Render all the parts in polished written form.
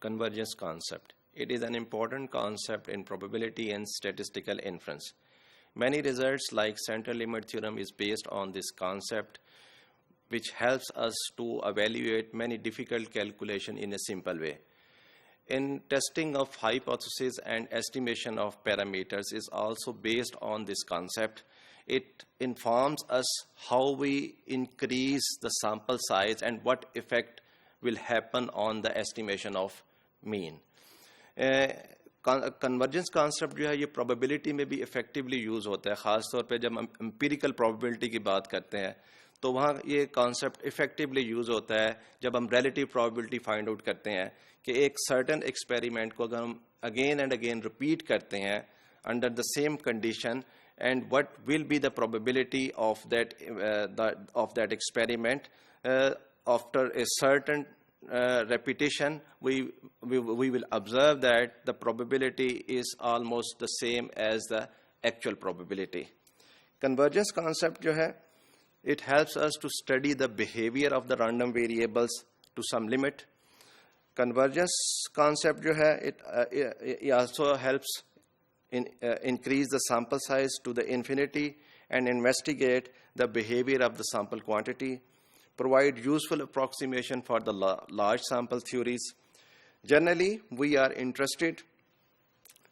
convergence concept. It is an important concept in probability and statistical inference. Many results like central limit theorem is based on this concept, which helps us to evaluate many difficult calculations in a simple way. In testing of hypotheses and estimation of parameters is also based on this concept. It informs us how we increase the sample size and what effect will happen on the estimation of mean. Convergence concept जो है ये probability में भी effectively use होता है, ख़ास तौर पे जब हम एम्पिरिकल प्रोबेबिलिटी की बात करते हैं तो वहाँ ये कॉन्सेप्ट इफेक्टिवली यूज़ होता है जब हम रिलेटिव प्रोबेबिलिटी फाइंड आउट करते हैं कि एक सर्टन एक्सपेरिमेंट को अगर हम अगेन एंड अगेन रिपीट करते हैं under the same condition and what will be the probability of that experiment after a certain repetition, we will observe that the probability is almost the same as the actual probability. Convergence concept jo hai, it helps us to study the behavior of the random variables to some limit. Convergence concept jo hai, it also helps increase the sample size to the infinity and investigate the behavior of the sample quantity, provide useful approximation for the large sample theories. Generally, we are interested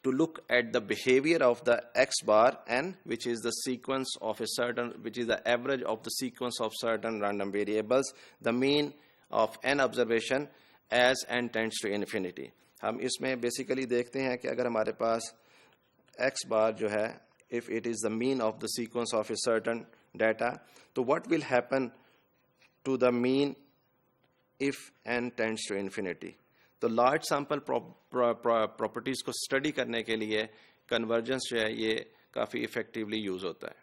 to look at the behavior of the x bar n, which is the sequence of a certain, which is the average of the sequence of certain random variables, the mean of n observation as n tends to infinity. हम इसमें basically देखते हैं कि अगर हमारे पास x bar जो है, if it is the mean of the sequence of a certain data, so what will happen to the mean if n tends to infinity? तो large sample properties को study करने के लिए convergence जो है ये काफ़ी effectively use होता है.